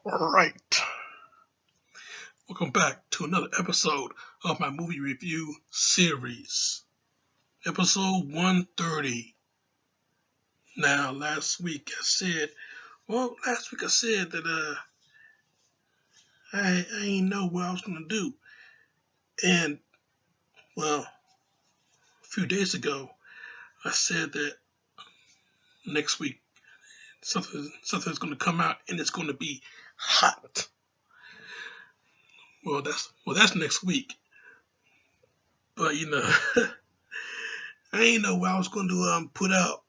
All right, welcome back to another episode of my movie review series, episode 130. Now, last week I said that I ain't know what I was gonna do, and well, a few days ago I said that next week something's gonna come out and it's gonna be hot. That's next week, but I ain't know what I was going to put out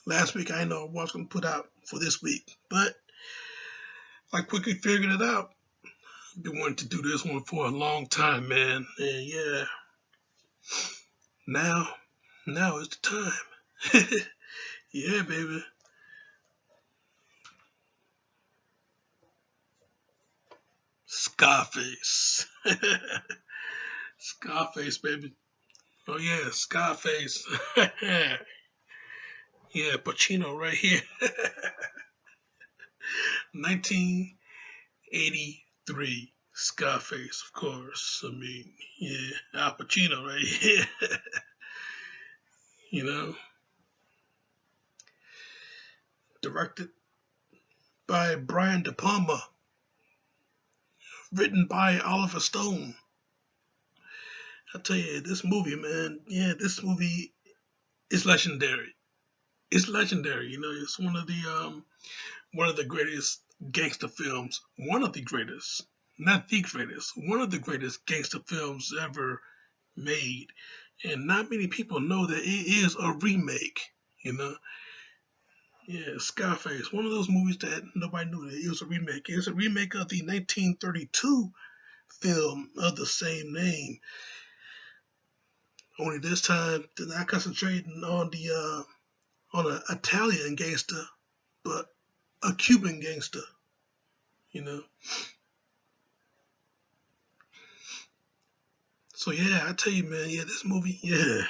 last week. I didn't know what I was going to put out for this week, but I quickly figured it out. I've been wanting to do this one for a long time, man. And yeah, now, now is the time. Yeah, baby. Scarface. Scarface, baby. Oh yeah, Scarface. Yeah, Pacino right here. 1983. Scarface, of course. I mean, yeah, Al Pacino right here. you know, Directed by Brian De Palma, written by Oliver Stone. I tell you, this movie, man, yeah, this movie is legendary. It's legendary. It's one of the greatest gangster films. One of the greatest, not the greatest. One of the greatest gangster films ever made, and not many people know that it is a remake. You know, yeah, Scarface, one of those movies that nobody knew that it was a remake. It's a remake of the 1932 film of the same name. Only this time they're not concentrating on an Italian gangster, but a Cuban gangster. You know. So yeah, I tell you, man, yeah, this movie, yeah,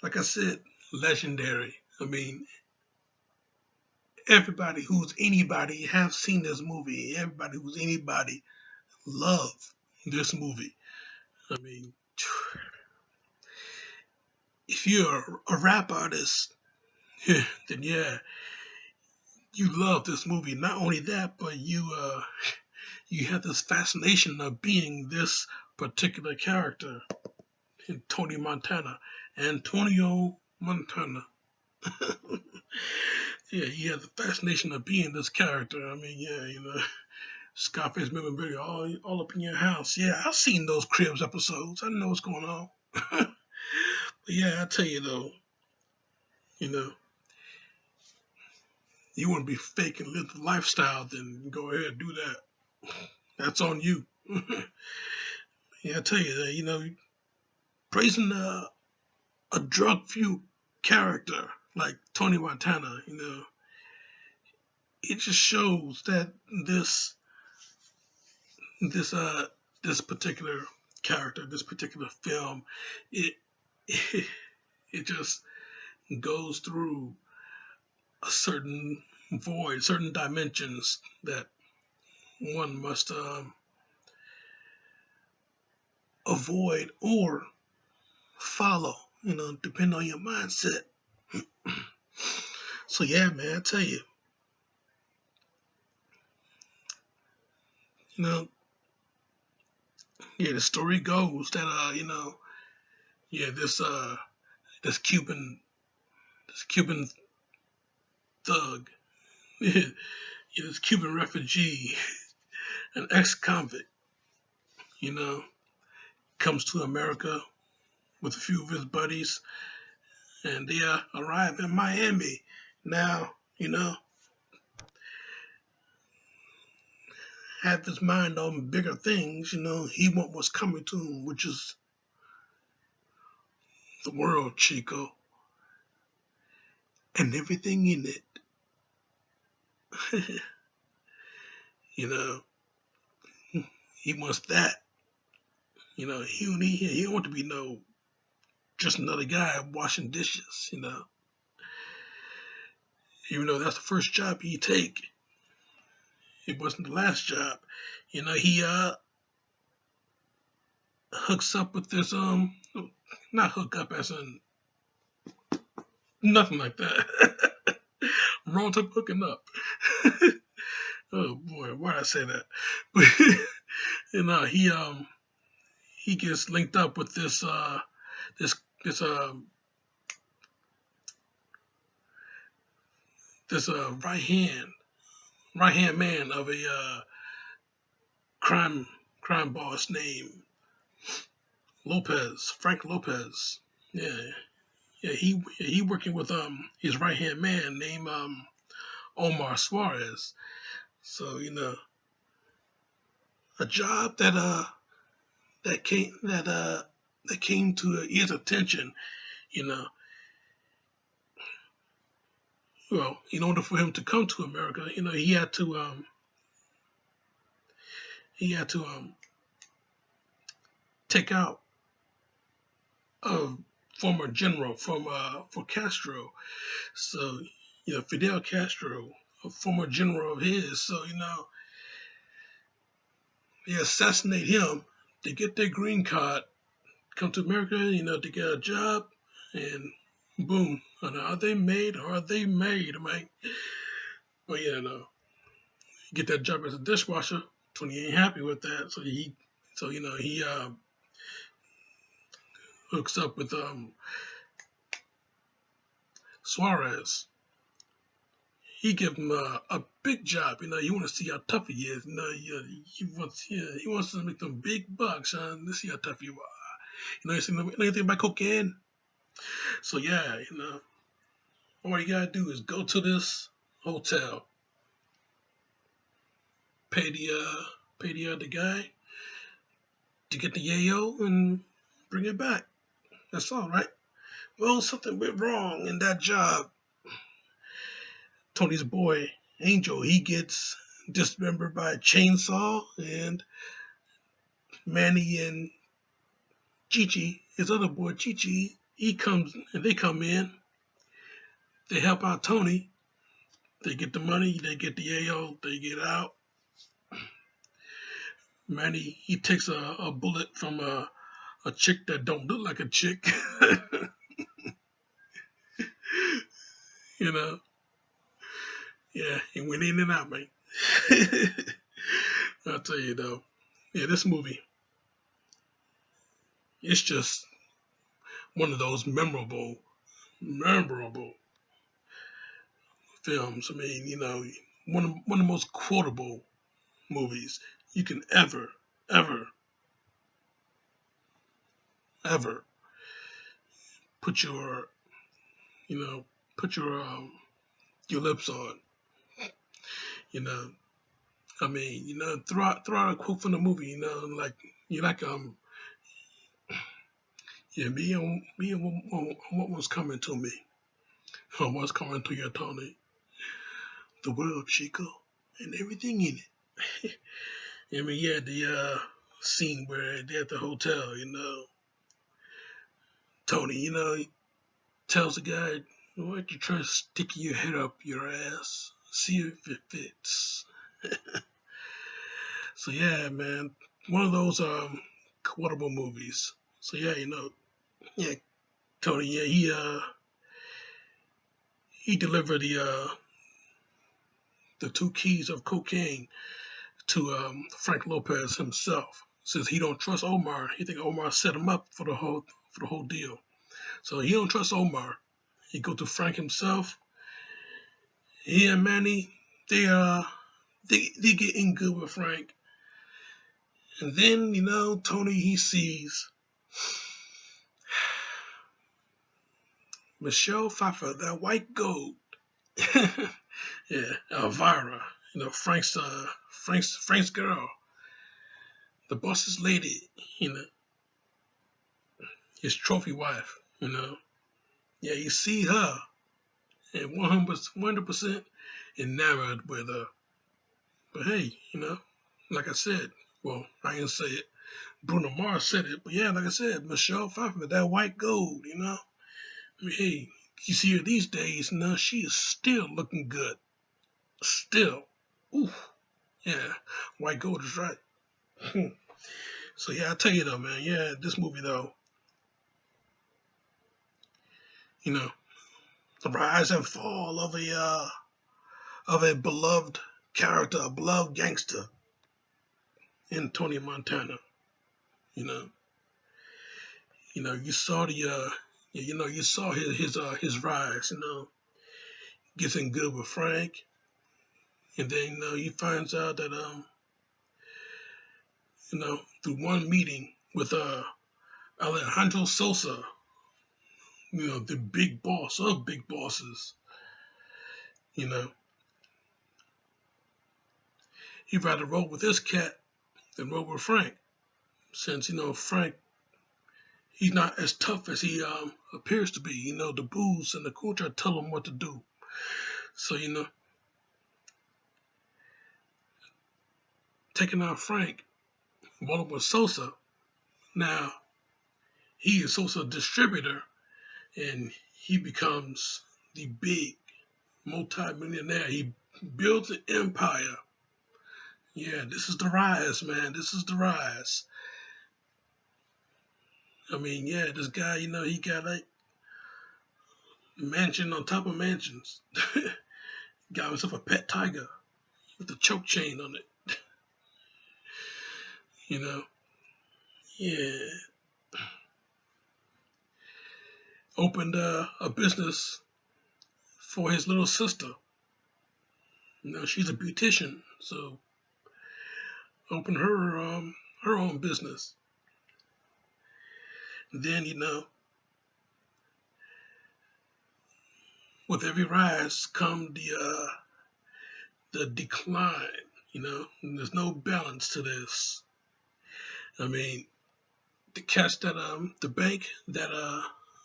like I said, legendary. I mean, everybody who's anybody have seen this movie. Everybody who's anybody love this movie. I mean, if you're a rap artist, then yeah, you love this movie. Not only that, but you have this fascination of being this particular character in Tony Montana, Antonio Montana. Yeah, you have the fascination of being this character. I mean, yeah, Scarface memorabilia all up in your house. Yeah, I've seen those Cribs episodes. I know what's going on. But yeah, I tell you though, you know, you want to be fake and live the lifestyle, then go ahead and do that. That's on you. Yeah, I tell you that, praising a drug fueled character like Tony Montana, it just shows that this uh this particular character, this particular film, it it, it just goes through a certain void, certain dimensions that one must avoid or follow, depending on your mindset. So yeah, man, I tell you, you know, yeah, the story goes that yeah, this Cuban thug, yeah, this Cuban refugee, an ex-convict, you know, comes to America with a few of his buddies, and they arrive in Miami. Now, have his mind on bigger things. He want what's coming to him, which is the world, Chico, and everything in it. you know, he wants that. He don't want to be just another guy washing dishes. Even though that's the first job he take, it wasn't the last job. He hooks up with this not hook up as in nothing like that. Wrong type of hooking up. Oh boy, why did I say that? But he gets linked up with this this this right hand man of a crime boss named Frank Lopez. Yeah, yeah, he working with his right hand man named Omar Suarez. So a job that came to his attention. You know, well, in order for him to come to America, he had to take out a former general from for Castro. So Fidel Castro, a former general of his. So they assassinate him to get their green card, come to America, to get a job, and boom. And are they made? Are they made, man? But get that job as a dishwasher. Tony ain't happy with that, so he hooks up with Suarez. He give him a big job. You want to see how tough he is. He wants to make them big bucks. Let's see how tough you are. You know anything about cocaine? So yeah, all you gotta do is go to this hotel, pay the guy to get the yayo and bring it back. That's all, right? Well, something went wrong in that job. Tony's boy Angel, he gets dismembered by a chainsaw, and Manny and Chichi, his other boy Chichi, they come in, they help out Tony, they get the money, they get the AO, they get out. Manny, he takes a bullet from a chick that don't look like a chick. you know, yeah, he went in and out, man. I'll tell you though, yeah, this movie, it's just one of those memorable films. I mean, one of the most quotable movies you can ever, ever put your, put your lips on. You know, I mean, throw out a quote from the movie. Like yeah, what was coming to me, what's coming to you, Tony? The world, Chico, and everything in it. I mean, yeah, the scene where they're at the hotel, Tony, he tells the guy, why don't you try sticking your head up your ass, see if it fits. So yeah, man, one of those quotable movies. So yeah, yeah, Tony, yeah, he delivered the two keys of cocaine to Frank Lopez himself. Says he don't trust Omar. He think Omar set him up for the whole deal. So he don't trust Omar. He go to Frank himself. He and Manny, they get in good with Frank. And then, Tony, he sees Michelle Pfeiffer, that white gold. Yeah, Elvira, Frank's girl, the boss's lady, his trophy wife, Yeah, you see her, and 100% enamored with her. But hey, like I said, well, I didn't say it. Bruno Mars said it, but yeah, like I said, Michelle Pfeiffer, that white gold, I mean, hey, You see her these days, now she is still looking good. Still. Ooh, yeah. White gold is right. So yeah, I tell you though, man. Yeah, this movie though, you know, the rise and fall of a beloved character, a beloved gangster in Tony Montana. You know, you saw you saw his rise. Getting good with Frank, and then he finds out that through one meeting with Alejandro Sosa, the big boss of big bosses, you know, he'd rather roll with this cat than roll with Frank, since Frank, he's not as tough as he appears to be. The booze and the culture tell him what to do. So taking out Frank, rolling with Sosa. Now he is Sosa's distributor, and he becomes the big multi-millionaire. He builds an empire. Yeah, this is the rise, man. This is the rise. I mean, yeah, this guy, he got like mansion on top of mansions. Got himself a pet tiger with a choke chain on it. You know, yeah. Opened a business for his little sister. She's a beautician, so opened her own business. Then with every rise come the decline. And there's no balance to this. I mean, the cats that the bank that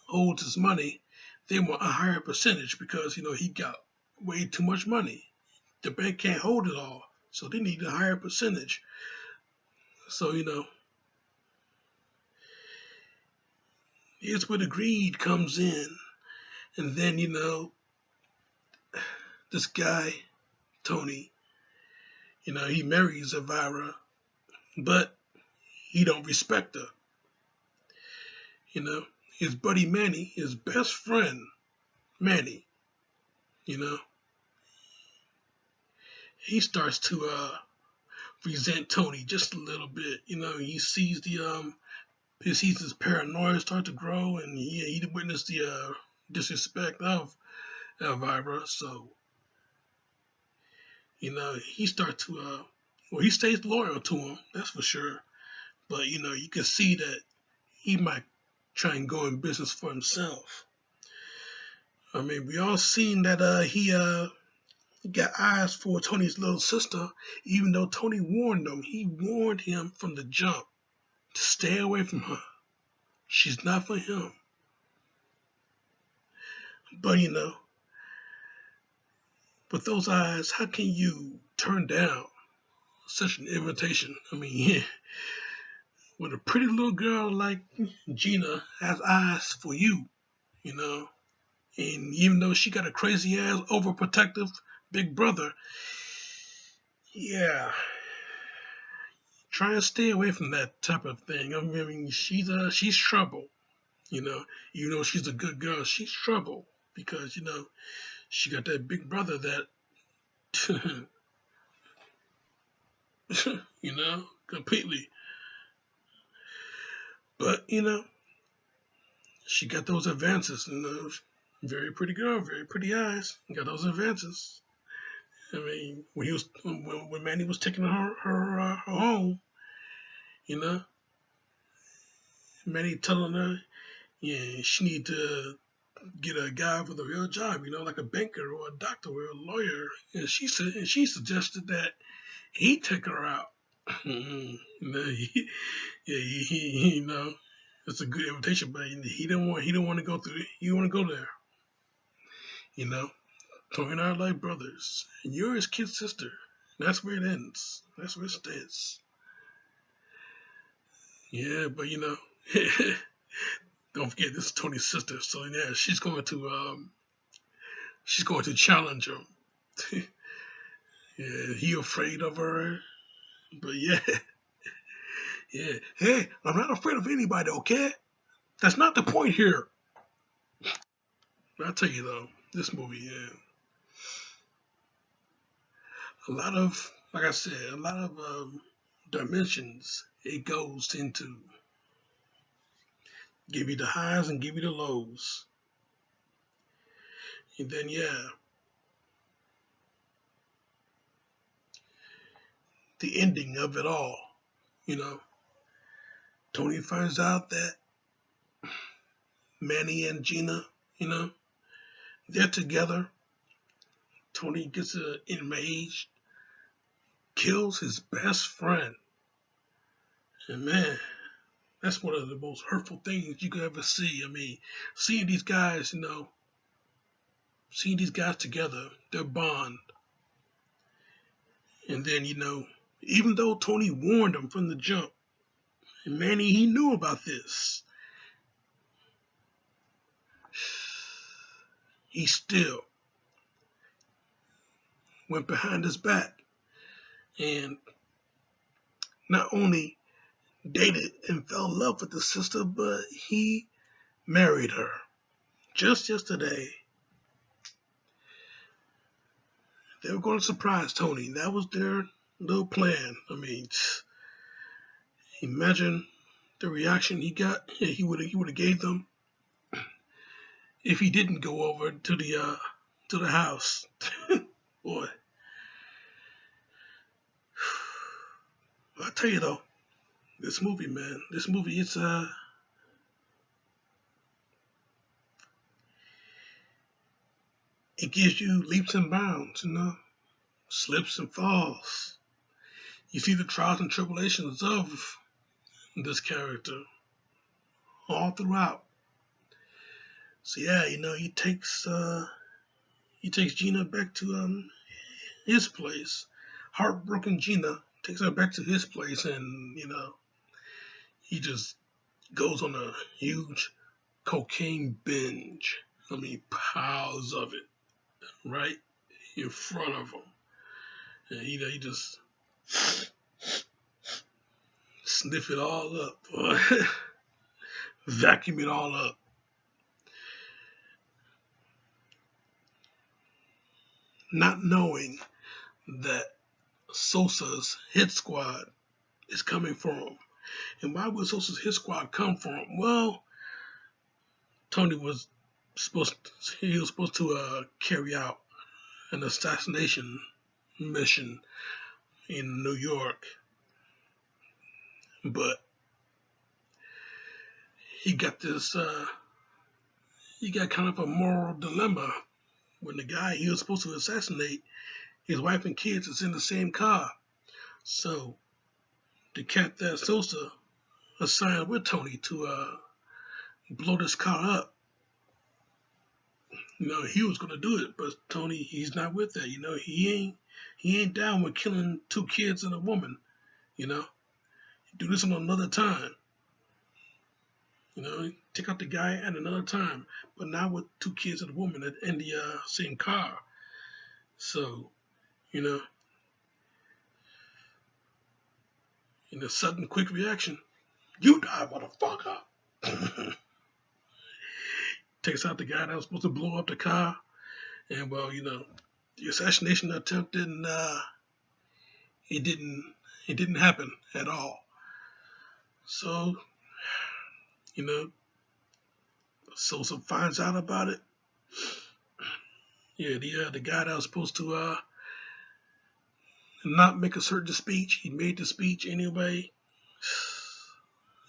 holds his money, they want a higher percentage because he got way too much money. The bank can't hold it all, so they need a higher percentage. So here's where the greed comes in, and then this guy Tony, he marries Elvira, but he don't respect her. His buddy Manny, his best friend Manny, you know, he starts to resent Tony just a little bit. He sees he sees his paranoia start to grow, and he witnessed the disrespect of Elvira. So he starts to well, he stays loyal to him, that's for sure. But you can see that he might try and go in business for himself. I mean, we all seen that he got eyes for Tony's little sister, even though Tony warned him. He warned him from the jump to stay away from her. She's not for him. But with those eyes, how can you turn down such an invitation? I mean, yeah, when a pretty little girl like Gina has eyes for you, you know, and even though she got a crazy ass overprotective big brother, yeah, try and stay away from that type of thing. I mean, she's trouble, you know. Even though she's a good girl, she's trouble because she got that big brother that, completely. But she got those advances, very pretty girl, very pretty eyes, got those advances. I mean, when Manny was taking her home, you know, Manny telling her, yeah, she need to get a guy with a real job, like a banker or a doctor or a lawyer. And she suggested that he take her out. Yeah, it's a good invitation, but he didn't want to go through it. He want to go there. Tony and I are like brothers, and you're his kid sister. That's where it ends. That's where it stays. Yeah, but Don't forget, this is Tony's sister, so yeah, she's going to challenge him. Yeah, he afraid of her, but yeah, yeah. Hey, I'm not afraid of anybody, okay? That's not the point here. But I tell you though, this movie, yeah, a lot of, like I said, a lot of dimensions it goes into. Give you the highs and give you the lows, and then yeah, the ending of it all. You know, Tony finds out that Manny and Gina, you know, they're together. Tony gets enraged, kills his best friend, and man, that's one of the most hurtful things you could ever see. I mean, seeing these guys, seeing these guys together, their bond, and then even though Tony warned him from the jump, and Manny he knew about this, he still went behind his back and not only dated and fell in love with the sister, but he married her. Just yesterday, they were going to surprise Tony. That was their little plan. I mean, imagine the reaction he got. He would have gave them if he didn't go over to the house. Boy, I tell you though, this movie, man, this movie, it gives you leaps and bounds, slips and falls. You see the trials and tribulations of this character all throughout. So yeah, he takes Gina back to his place. Heartbroken Gina takes her back to his place, and he just goes on a huge cocaine binge. I mean, piles of it right in front of him, and he just sniff it all up, vacuum it all up. Not knowing that Sosa's hit squad is coming for him. And why would Sosa's hit squad come for him? Well, Tony was supposed to carry out an assassination mission in New York, but he got he got kind of a moral dilemma when the guy he was supposed to assassinate, his wife and kids is in the same car. So the cat that Sosa assigned with Tony to blow this car up, he was gonna do it, but Tony he's not with that. He ain't down with killing two kids and a woman. You know, do this on another time. Take out the guy at another time, but not with two kids and a woman in the same car. So, you know, in a sudden, quick reaction, you die, motherfucker. Takes out the guy that was supposed to blow up the car, and well, the assassination attempt it didn't happen at all. So, you know, Sosa finds out about it. Yeah, the guy that was supposed to not make a certain speech, he made the speech anyway.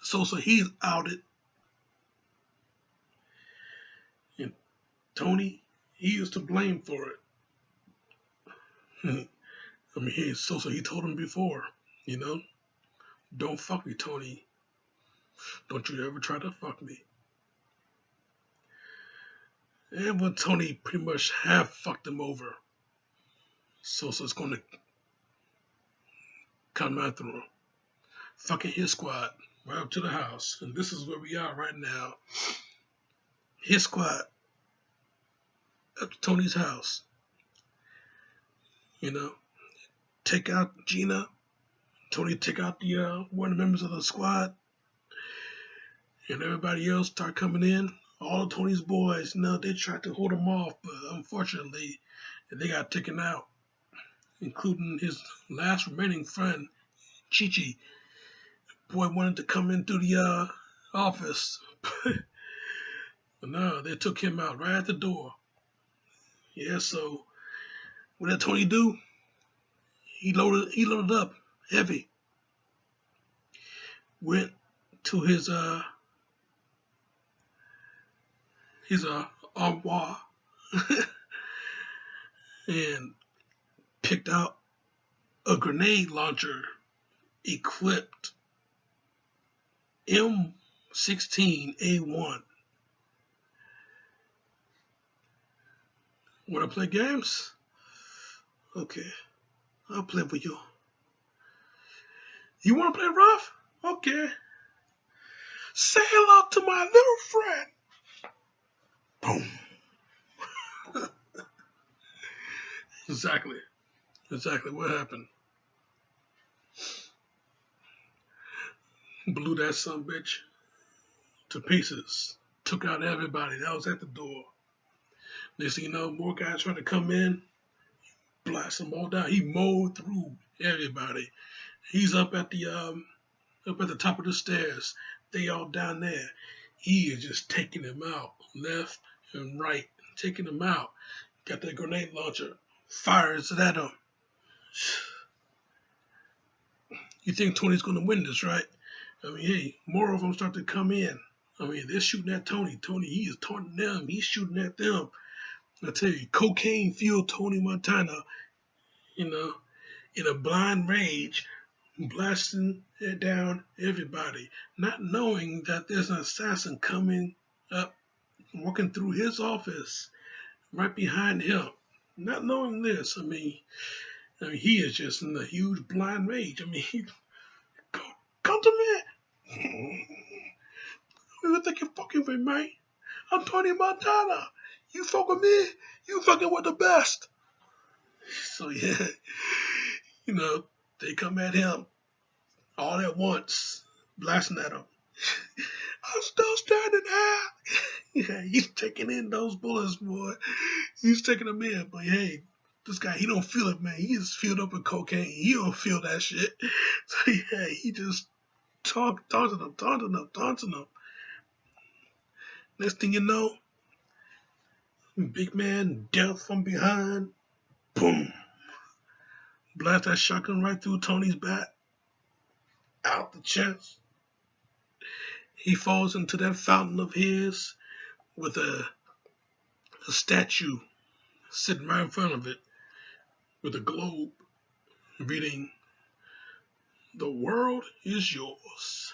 Sosa he's outed, and Tony he is to blame for it. I mean, Sosa he told him before, you know, don't fuck me, Tony. Don't you ever try to fuck me. And when Tony pretty much have fucked him over, Sosa's gonna come after him, fucking his squad. right up to the house. And this is where we are right now. His squad up to Tony's house. You know, take out Gina. Tony take out the one of the members of the squad, and everybody else start coming in. All of Tony's boys, they tried to hold him off, but unfortunately, they got taken out, including his last remaining friend, Chi-Chi. Boy wanted to come in through the office, but no, they took him out right at the door. Yeah, so what did Tony do? He loaded up heavy. Went to his armoire and picked out a grenade launcher equipped M16A1. Want to play games? Okay, I'll play with you. You want to play rough? Okay. Say hello to my little friend. Boom. Exactly what happened. Blew that son bitch to pieces. Took out everybody that was at the door. Next thing you know, more guys trying to come in, blast them all down. He mowed through everybody. He's up at the top of the stairs. They all down there. He is just taking them out, left and right, taking them out. Got that grenade launcher, fires it at him. You think Tony's gonna win this, right? I mean, hey, more of them start to come in. I mean, they're shooting at Tony. Tony, he is taunting them. He's shooting at them. I tell you, cocaine fueled Tony Montana, in a blind rage, blasting it down everybody, not knowing that there's an assassin coming up, walking through his office, right behind him. Not knowing this, I mean, he is just in a huge blind rage. I mean, come to me. Who you think you're fucking with, mate? I'm Tony Montana. You fuck with me, you fucking with the best. So yeah, they come at him all at once, blasting at him. I'm still standing here. Yeah, he's taking in those bullets, boy. He's taking them in, but hey, this guy, he don't feel it, man. He is filled up with cocaine. He don't feel that shit. So yeah, he just taunting them. Next thing you know, big man, death from behind, boom. Blast that shotgun right through Tony's back, out the chest. He falls into that fountain of his with a statue sitting right in front of it with a globe reading, "The world is yours."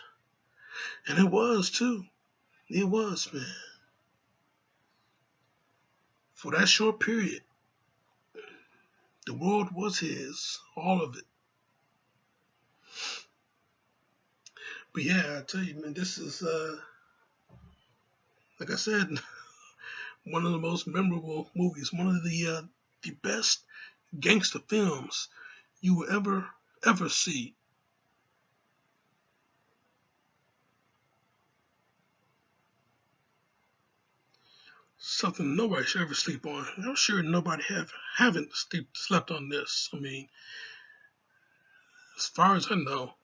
And it was too. It was, man. For that short period, the world was his, all of it. But yeah, I tell you, man, this is, like I said, one of the most memorable movies, one of the best gangster films you will ever see. Something nobody should ever sleep on. I'm sure nobody haven't slept on this. I mean, as far as I know,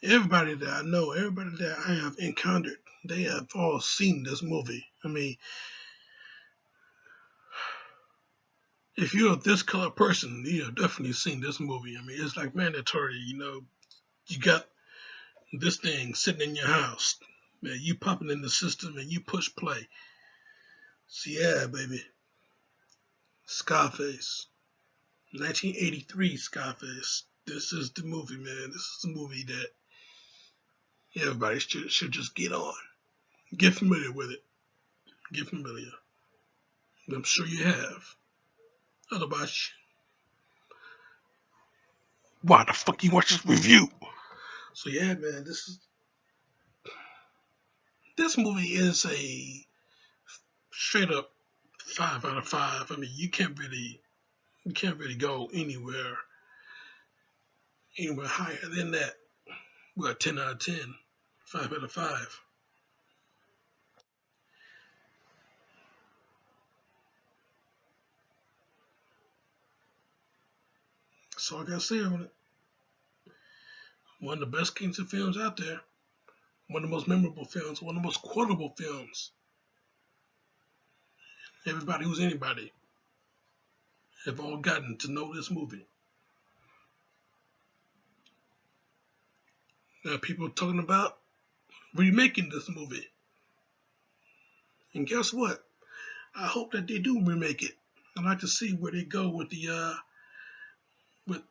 everybody that I know, everybody that I have encountered, they have all seen this movie. I mean, if you're this color person, you have definitely seen this movie. I mean, it's like mandatory. You got this thing sitting in your house, man. You pop it in the system and you push play. So yeah, baby, Scarface, 1983 Scarface. This is the movie, man. This is the movie that everybody should just get on. Get familiar with it. Get familiar. I'm sure you have. Otherwise, why the fuck you watch this review? So yeah, man, this movie is a straight up 5 out of 5. I mean, you can't really go anywhere higher than that. Well, 10 out of 10, 5 out of 5. So like I said, one of the best gangster films out there, one of the most memorable films, one of the most quotable films. Everybody who's anybody have all gotten to know this movie. Now people are talking about remaking this movie, and guess what? I hope that they do remake it. I'd like to see where they go with with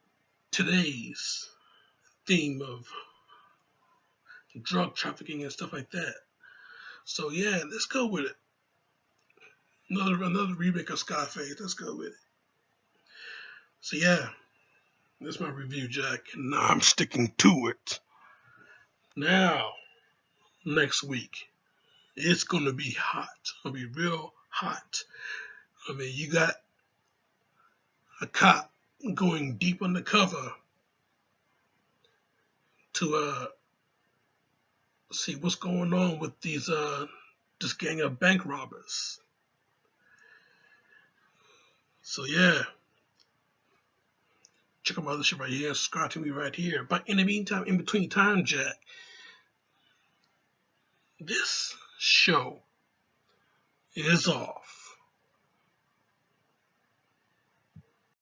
today's theme of drug trafficking and stuff like that. So yeah, let's go with it. Another remake of Scarface. Let's go with it. So yeah, that's my review, Jack. And I'm sticking to it. Now, next week, it's gonna be hot. It's gonna be real hot. I mean, you got a cop going deep undercover to see what's going on with this gang of bank robbers. So yeah, check out my other shit right here. Subscribe to me right here. But in the meantime, in between time, Jack, this show is off.